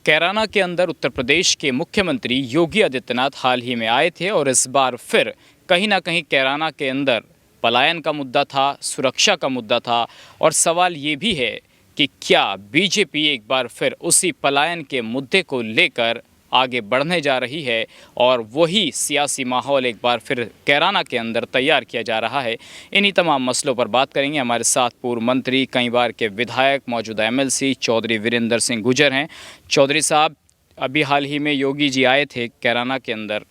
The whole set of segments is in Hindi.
कैराना के अंदर उत्तर प्रदेश के मुख्यमंत्री योगी आदित्यनाथ हाल ही में आए थे और इस बार फिर कहीं ना कहीं कैराना के अंदर पलायन का मुद्दा था, सुरक्षा का मुद्दा था और सवाल ये भी है कि क्या बीजेपी एक बार फिर उसी पलायन के मुद्दे को लेकर आगे बढ़ने जा रही है और वही सियासी माहौल एक बार फिर कैराना के अंदर तैयार किया जा रहा है। इन्हीं तमाम मसलों पर बात करेंगे। हमारे साथ पूर्व मंत्री, कई बार के विधायक, मौजूदा एमएलसी चौधरी वीरेंद्र सिंह गुर्जर हैं। चौधरी साहब, अभी हाल ही में योगी जी आए थे कैराना के अंदर,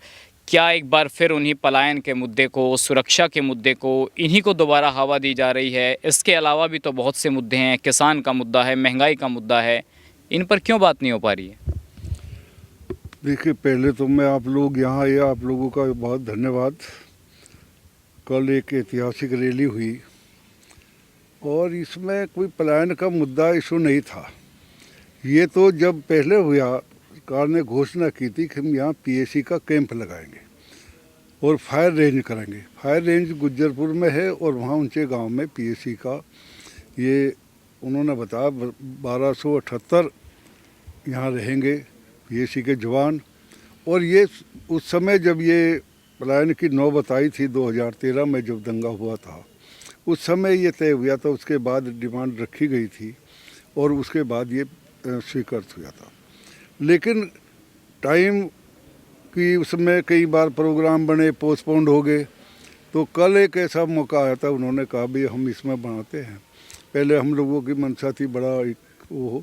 क्या एक बार फिर उन्हीं पलायन के मुद्दे को, सुरक्षा के मुद्दे को, इन्हीं को दोबारा हवा दी जा रही है? इसके अलावा भी तो बहुत से मुद्दे हैं, किसान का मुद्दा है, महंगाई का मुद्दा है, इन पर क्यों बात नहीं हो पा रही है? देखिए, पहले तो मैं आप लोग यहाँ आए, आप लोगों का बहुत धन्यवाद। कल एक ऐतिहासिक रैली हुई और इसमें कोई पलायन का मुद्दा इशू नहीं था। ये तो जब पहले हुआ, सरकार ने घोषणा की थी कि हम यहाँ पीएसी का कैंप लगाएंगे और फायर रेंज करेंगे। फायर रेंज गुज्जरपुर में है और वहाँ ऊंचे गांव में पीएसी का ये उन्होंने बताया 1278 यहाँ रहेंगे पीएसी के जवान। और ये उस समय जब ये पलायन की नौबत आई थी 2013 में जब दंगा हुआ था, उस समय ये तय हुआ था। उसके बाद डिमांड रखी गई थी और उसके बाद ये स्वीकृत हुआ था। लेकिन टाइम की उसमें कई बार प्रोग्राम बने, पोस्टपोन्ड हो गए। तो कल एक ऐसा मौका आया था, उन्होंने कहा भाई हम इसमें बनाते हैं। पहले हम लोगों की मंशा थी बड़ा एक वो हो,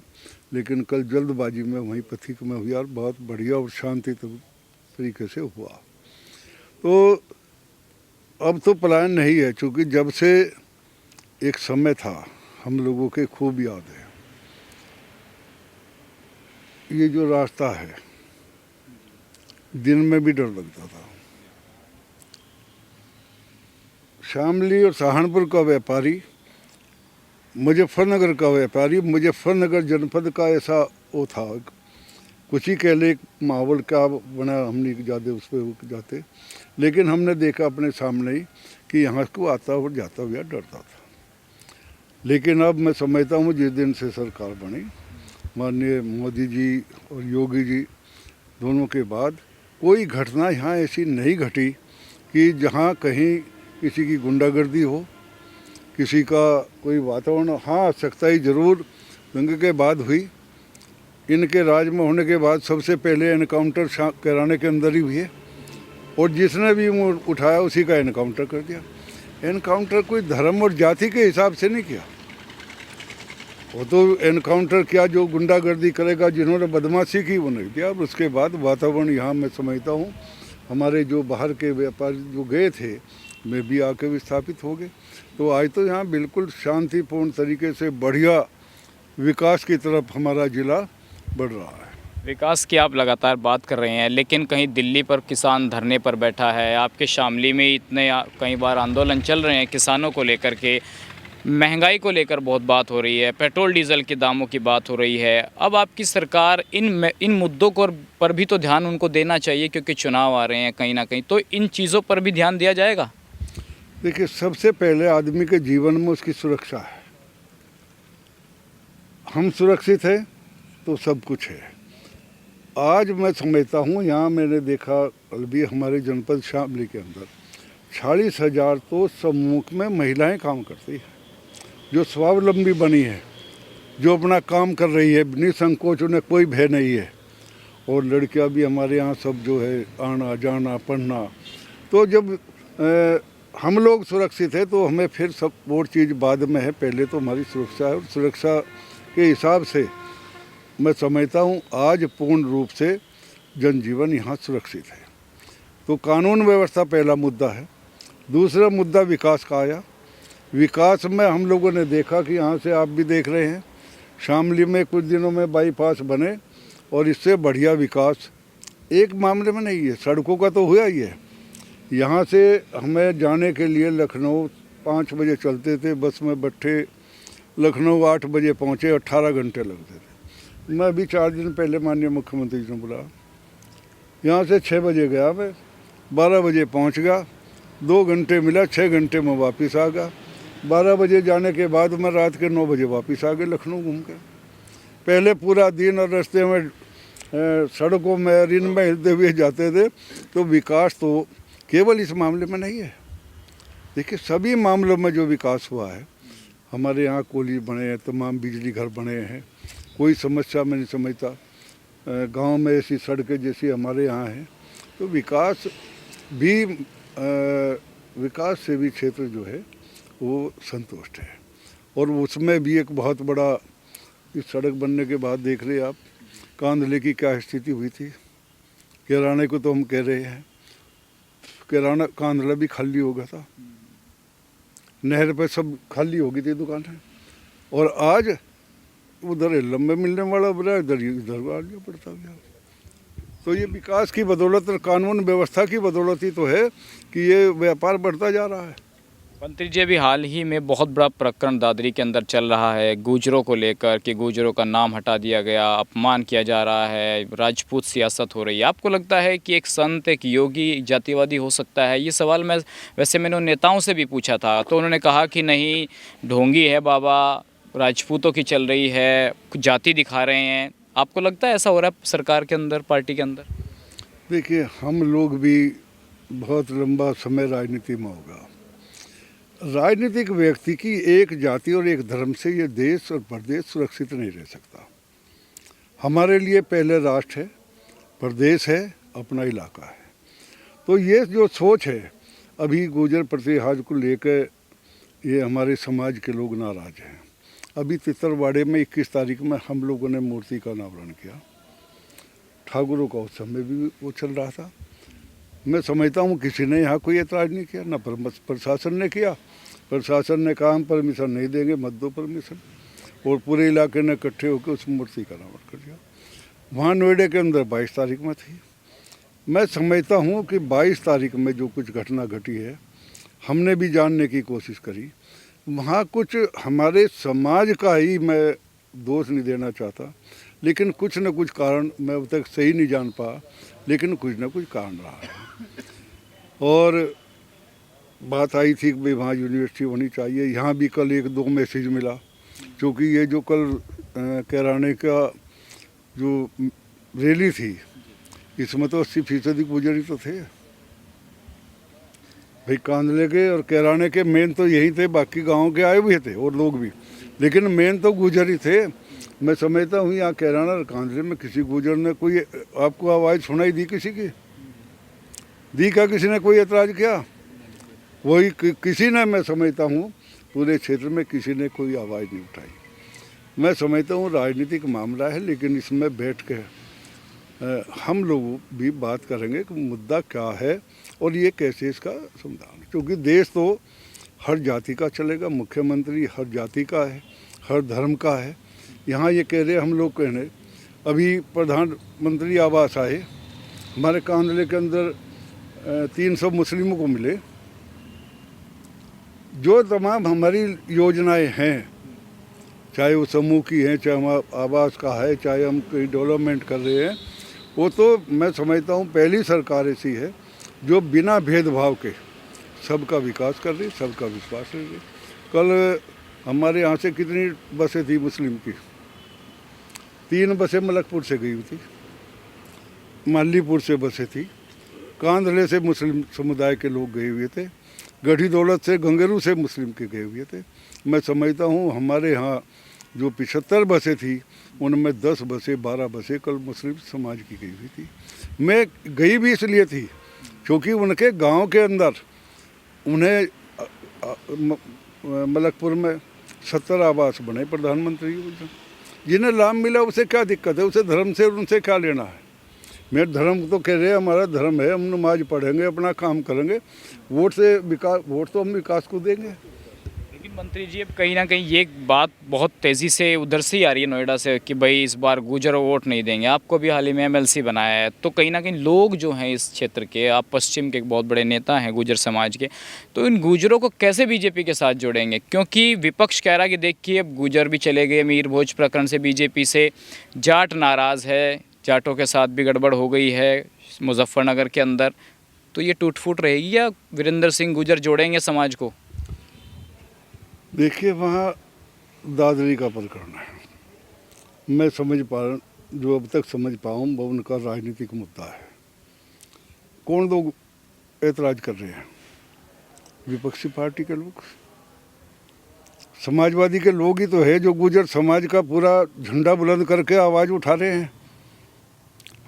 लेकिन कल जल्दबाजी में वहीं पथिक में हुआ और बहुत बढ़िया और शांति तरीके से हुआ। तो अब तो पलायन नहीं है, क्योंकि जब से एक समय था हम लोगों के खूब याद है, ये जो रास्ता है दिन में भी डर लगता था। शामली और सहारनपुर का व्यापारी, मुजफ्फरनगर का व्यापारी, मुजफ्फरनगर जनपद का ऐसा वो था, कुछ ही कह ले माहौल का बना, हम नहीं ज़्यादा उस पर जाते। लेकिन हमने देखा अपने सामने ही कि यहाँ को आता और जाता हुआ डरता था। लेकिन अब मैं समझता हूँ जिस दिन से सरकार बनी, माननीय मोदी जी और योगी जी दोनों के बाद, कोई घटना यहाँ ऐसी नहीं घटी कि जहाँ कहीं किसी की गुंडागर्दी हो, किसी का कोई वातावरण। हाँ, सख्ताई ज़रूर दंगे के बाद हुई। इनके राज में होने के बाद सबसे पहले एनकाउंटर कैराने के अंदर ही हुए और जिसने भी मुँह उठाया उसी का एनकाउंटर कर दिया। एनकाउंटर कोई धर्म और जाति के हिसाब से नहीं किया, वो तो एनकाउंटर किया जो गुंडागर्दी करेगा, जिन्होंने बदमाशी की वो नहीं किया। और उसके बाद वातावरण यहाँ मैं समझता हूँ हमारे जो बाहर के व्यापारी जो गए थे में भी आके विस्थापित हो गए। तो आज तो यहाँ बिल्कुल शांतिपूर्ण तरीके से बढ़िया विकास की तरफ हमारा जिला बढ़ रहा है। विकास की आप लगातार बात कर रहे हैं, लेकिन कहीं दिल्ली पर किसान धरने पर बैठा है, आपके शामली में इतने कई बार आंदोलन चल रहे हैं किसानों को लेकर के, महंगाई को लेकर बहुत बात हो रही है, पेट्रोल डीजल के दामों की बात हो रही है। अब आपकी सरकार इन मुद्दों को पर भी तो ध्यान उनको देना चाहिए, क्योंकि चुनाव आ रहे हैं कहीं ना कहीं, तो इन चीज़ों पर भी ध्यान दिया जाएगा। देखिए, सबसे पहले आदमी के जीवन में उसकी सुरक्षा है। हम सुरक्षित हैं तो सब कुछ है। आज मैं समझता हूँ, यहाँ मैंने देखा अभी हमारे जनपद शामली के अंदर 40,000 तो समूह में महिलाएं काम करती है, जो स्वावलंबी बनी है, जो अपना काम कर रही है, निसंकोच, उन्हें कोई भय नहीं है। और लड़कियाँ भी हमारे यहाँ सब जो है आना जाना पढ़ना। तो जब हम लोग सुरक्षित है तो हमें फिर सब और चीज़ बाद में है, पहले तो हमारी सुरक्षा है। और सुरक्षा के हिसाब से मैं समझता हूँ आज पूर्ण रूप से जनजीवन यहाँ सुरक्षित है। तो कानून व्यवस्था पहला मुद्दा है। दूसरा मुद्दा विकास का आया। विकास में हम लोगों ने देखा कि यहाँ से आप भी देख रहे हैं, शामली में कुछ दिनों में बाईपास बने और इससे बढ़िया विकास एक मामले में नहीं है, सड़कों का तो हुआ ही है। यहाँ से हमें जाने के लिए लखनऊ 5 बजे चलते थे, बस में बैठे लखनऊ 8 बजे पहुँचे, 18 घंटे लगते थे। मैं अभी 4 दिन पहले माननीय मुख्यमंत्री जी ने बुलाया, यहाँ से 6 बजे गया, मैं 12 बजे पहुँच गया, 2 घंटे मिला, 6 घंटे में वापस आ गया। 12 बजे जाने के बाद मैं रात के 9 बजे वापस आ गए लखनऊ घूम के। पहले पूरा दिन और रास्ते में सड़कों में ऋण में हिलते हुए जाते थे। तो विकास तो केवल इस मामले में नहीं है। देखिए सभी मामलों में जो विकास हुआ है, हमारे यहाँ कॉलेज बने हैं, तमाम बिजली घर बने हैं, कोई समस्या मैं नहीं समझता। गांव में ऐसी सड़कें जैसी हमारे यहाँ हैं, तो विकास भी विकास से भी क्षेत्र जो है वो संतुष्ट है। और उसमें भी एक बहुत बड़ा, इस सड़क बनने के बाद देख रहे आप कांधले की क्या स्थिति हुई थी। किराने को तो हम कह रहे हैं, किराना कांधला भी खाली हो गया था, नहर पे सब खाली हो गई थी दुकानें। और आज उधर लंबे मिलने वाला बना, इधर आ गया पड़ता गया। तो ये विकास की बदौलत और कानून व्यवस्था की बदौलत ही तो है कि ये व्यापार बढ़ता जा रहा है। मंत्री जी, अभी हाल ही में बहुत बड़ा प्रकरण दादरी के अंदर चल रहा है गुजरों को लेकर कि गुजरों का नाम हटा दिया गया, अपमान किया जा रहा है, राजपूत सियासत हो रही है। आपको लगता है कि एक संत, एक योगी जातिवादी हो सकता है? ये सवाल मैंने उन नेताओं से भी पूछा था, तो उन्होंने कहा कि नहीं, ढोंगी है बाबा, राजपूतों की चल रही है, कुछ जाति दिखा रहे हैं। आपको लगता है ऐसा हो रहा है सरकार के अंदर, पार्टी के अंदर? देखिए हम लोग भी बहुत लंबा समय राजनीति में होगा। राजनीतिक व्यक्ति की एक जाति और एक धर्म से ये देश और प्रदेश सुरक्षित नहीं रह सकता। हमारे लिए पहले राष्ट्र है, प्रदेश है, अपना इलाका है। तो ये जो सोच है, अभी गुर्जर प्रतिहार को लेकर ये हमारे समाज के लोग नाराज हैं। अभी तितरवाड़े में 21 तारीख में हम लोगों ने मूर्ति का अनावरण किया, ठाकुरों का उत्सव में भी वो चल रहा था। मैं समझता हूँ किसी ने यहाँ कोई ऐतराज़ नहीं किया, न प्रशासन ने किया। प्रशासन ने कहा हम परमिशन नहीं देंगे, मत दो परमिशन, और पूरे इलाके ने इकट्ठे होकर उस मूर्ति का अनावरण कर दिया। वहाँ नोएडा के अंदर 22 तारीख में थी। मैं समझता हूँ कि 22 तारीख में जो कुछ घटना घटी है, हमने भी जानने की कोशिश करी। वहाँ कुछ हमारे समाज का ही, मैं दोष नहीं देना चाहता, लेकिन कुछ न कुछ कारण मैं अब तक सही नहीं जान पाया, लेकिन कुछ न कुछ कारण रहा है। और बात आई थी कि भाई वहाँ यूनिवर्सिटी होनी चाहिए। यहाँ भी कल 1-2 मैसेज मिला, क्योंकि ये जो कल कैराने का जो रैली थी, इसमें तो 80% गुजरी तो थे भाई। कांधले के और कैराने के मेन तो यही थे, बाकी गाँव के आए हुए थे और लोग भी, लेकिन मेन तो गुजर ही थे। मैं समझता हूँ यहाँ कैराना और कांधले में किसी गुजर ने कोई आपको आवाज़ सुनाई दी? किसी की दी क्या? किसी ने कोई एतराज़ किया? वही किसी ने, मैं समझता हूँ पूरे क्षेत्र में किसी ने कोई आवाज़ नहीं उठाई। मैं समझता हूँ राजनीतिक मामला है, लेकिन इसमें बैठ के हम लोग भी बात करेंगे कि मुद्दा क्या है और ये कैसे इसका समाधान, क्योंकि देश तो हर जाति का चलेगा, मुख्यमंत्री हर जाति का है, हर धर्म का है। यहाँ ये कह रहे हम लोग कह रहे, अभी प्रधानमंत्री आवास आए, हमारे कांधले के अंदर 300 मुस्लिमों को मिले। जो तमाम हमारी योजनाएं हैं, चाहे वो समूह की हैं, चाहे हमारा आवास का है, चाहे हम कहीं डेवलपमेंट कर रहे हैं, वो तो मैं समझता हूँ पहली सरकार ऐसी है जो बिना भेदभाव के सबका विकास कर रही, सबका विश्वास ले रही। कल हमारे यहाँ से कितनी बसें थी मुस्लिम की? 3 बसें मलकपुर से गई हुई थी, मालीपुर से बसें थी, कांधले से मुस्लिम समुदाय के लोग गए हुए थे, गढ़ी दौलत से, गंगेरू से मुस्लिम के गए हुए थे। मैं समझता हूँ हमारे यहाँ जो 75 बसें थी, उनमें 10 बसें 12 बसें कल मुस्लिम समाज की गई हुई थी। मैं गई भी इसलिए थी क्योंकि उनके गांव के अंदर उन्हें मलकपुर में 70 आवास बने प्रधानमंत्री योजना, जिन्हें लाभ मिला उसे क्या दिक्कत है? उसे धर्म से उनसे क्या लेना है? मेरे धर्म तो कह रहे हैं हमारा धर्म है, हम नमाज पढ़ेंगे, अपना काम करेंगे, वोट से विकास, वोट तो हम विकास को देंगे। लेकिन मंत्री जी, अब कहीं ना कहीं ये बात बहुत तेज़ी से उधर से ही आ रही है नोएडा से कि भाई इस बार गुजर वोट नहीं देंगे। आपको भी हाल ही में MLC बनाया है, तो कहीं ना कहीं लोग जो हैं इस क्षेत्र के, आप पश्चिम के एक बहुत बड़े नेता हैं गुजर समाज के, तो इन गुजरों को कैसे बीजेपी के साथ जोड़ेंगे? क्योंकि विपक्ष कह रहा है कि देखिए अब गुजर भी चले गए, मीर भोज प्रकरण से बीजेपी से, जाट नाराज़ है, जाटों के साथ भी गड़बड़ हो गई है मुजफ्फरनगर के अंदर, तो ये टूट फूट रहेगी या वीरेंद्र सिंह गुजर जोड़ेंगे समाज को? देखिए वहाँ दादरी का प्रकरण है, मैं समझ पा जो अब तक समझ पाऊँ वो उनका राजनीतिक मुद्दा है। कौन लोग ऐतराज़ कर रहे हैं? विपक्षी पार्टी के लोग, समाजवादी के लोग ही तो है जो गुर्जर समाज का पूरा झंडा बुलंद करके आवाज़ उठा रहे हैं।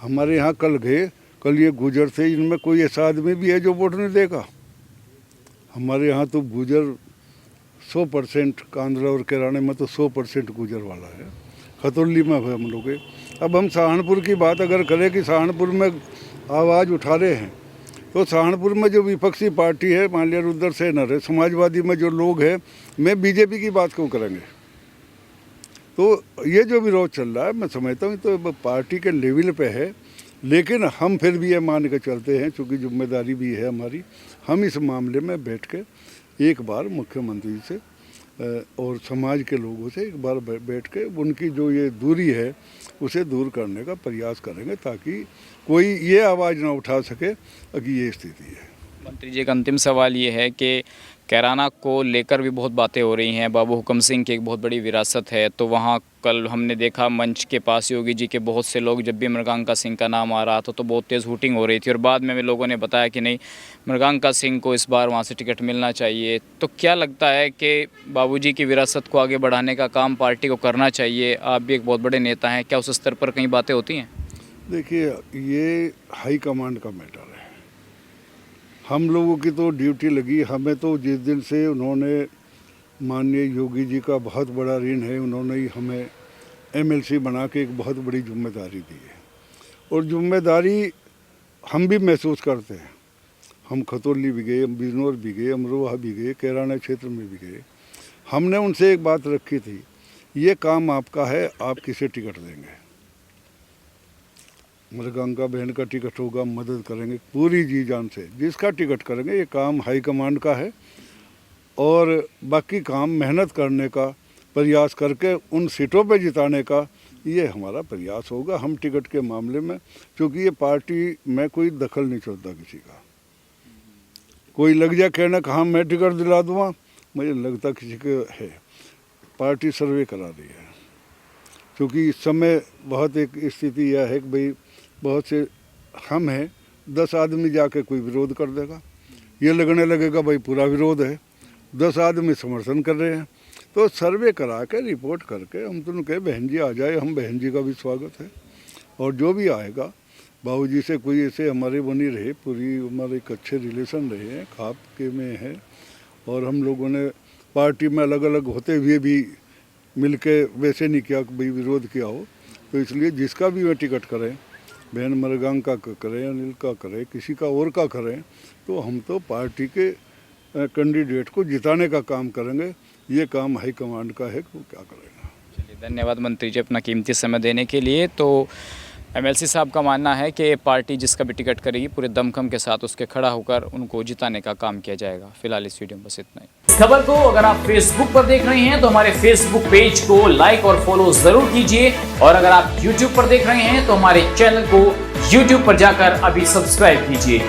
हमारे यहाँ कल ये गुर्जर थे, इनमें कोई ऐसा आदमी भी है जो वोट नहीं देगा? हमारे यहाँ तो गुर्जर 100%, कांदला और कैराने में तो 100% गुर्जर वाला है। खतौली में है हम लोग। अब हम सहारनपुर की बात अगर करें कि सहारनपुर में आवाज़ उठा रहे हैं, तो सहारनपुर में जो विपक्षी पार्टी है, मान लिया रुद्र सेनर है, समाजवादी में जो लोग हैं, मैं बीजेपी की बात क्यों करेंगे? तो ये जो विरोध चल रहा है, मैं समझता हूँ तो पार्टी के लेवल पे है, लेकिन हम फिर भी ये मान के चलते हैं, चूँकि जिम्मेदारी भी है हमारी, हम इस मामले में बैठ के एक बार मुख्यमंत्री से और समाज के लोगों से एक बार बैठ के उनकी जो ये दूरी है उसे दूर करने का प्रयास करेंगे, ताकि कोई ये आवाज़ ना उठा सके कि ये स्थिति है। मंत्री जी, एक अंतिम सवाल ये है कि कैराना को लेकर भी बहुत बातें हो रही हैं। बाबू हुक्म सिंह की एक बहुत बड़ी विरासत है, तो वहाँ कल हमने देखा मंच के पास योगी जी के बहुत से लोग, जब भी मृगांका सिंह का नाम आ रहा था तो बहुत तेज़ हूटिंग हो रही थी, और बाद में लोगों ने बताया कि नहीं, मृगांका सिंह को इस बार वहाँ से टिकट मिलना चाहिए। तो क्या लगता है कि बाबूजी की विरासत को आगे बढ़ाने का काम पार्टी को करना चाहिए? आप भी एक बहुत बड़े नेता हैं, क्या उस स्तर पर कहीं बातें होती हैं? देखिए, ये हाई कमांड का मैटर है। हम लोगों की तो ड्यूटी लगी, हमें तो जिस दिन से उन्होंने, माननीय योगी जी का बहुत बड़ा ऋण है, उन्होंने ही हमें एमएलसी बना के एक बहुत बड़ी जिम्मेदारी दी है, और जिम्मेदारी हम भी महसूस करते हैं। हम खतौली भी गए, हम बिजनौर भी गए, अमरोहा भी गए, कैराना क्षेत्र में भी गए। हमने उनसे एक बात रखी थी, ये काम आपका है, आप किसे टिकट देंगे? मृगांका बहन का टिकट होगा, मदद करेंगे पूरी जी जान से। जिसका टिकट करेंगे, ये काम हाईकमांड का है, और बाकी काम मेहनत करने का प्रयास करके उन सीटों पे जिताने का ये हमारा प्रयास होगा। हम टिकट के मामले में, क्योंकि ये पार्टी में कोई दखल नहीं चलता किसी का। कोई लग जाए कहना कि हाँ मैं टिकट दिला दूँगा, मुझे लगता किसी के है। पार्टी सर्वे करा रही है, क्योंकि इस समय बहुत एक स्थिति यह है कि भाई बहुत से हम हैं, 10 आदमी जाके कोई विरोध कर देगा, ये लगने लगेगा भाई पूरा विरोध है, 10 आदमी समर्थन कर रहे हैं। तो सर्वे करा के रिपोर्ट करके हम तो कहे बहन जी आ जाए, हम बहन जी का भी स्वागत है, और जो भी आएगा बाबूजी से कोई ऐसे हमारे बनी रहे, पूरी हमारे एक अच्छे रिलेशन रहे हैं, खाप के में है, और हम लोगों ने पार्टी में अलग अलग होते हुए भी मिल के वैसे नहीं किया कि भाई विरोध किया हो। तो इसलिए जिसका भी वे टिकट करें, बहन मृगांका का करें, अनिल का करें, किसी का और का करें, तो हम तो पार्टी के कैंडिडेट को जिताने का काम करेंगे। ये काम हाईकमांड का है कि वो क्या करेगा। चलिए, धन्यवाद मंत्री जी अपना कीमती समय देने के लिए। तो एमएलसी साहब का मानना है कि पार्टी जिसका भी टिकट करेगी पूरे दमखम के साथ उसके खड़ा होकर उनको जिताने का काम किया जाएगा। फिलहाल इस वीडियो में बस इतना ही। इस खबर को अगर आप फेसबुक पर देख रहे हैं तो हमारे फेसबुक पेज को लाइक और फॉलो जरूर कीजिए, और अगर आप यूट्यूब पर देख रहे हैं तो हमारे चैनल को यूट्यूब पर जाकर अभी सब्सक्राइब कीजिए।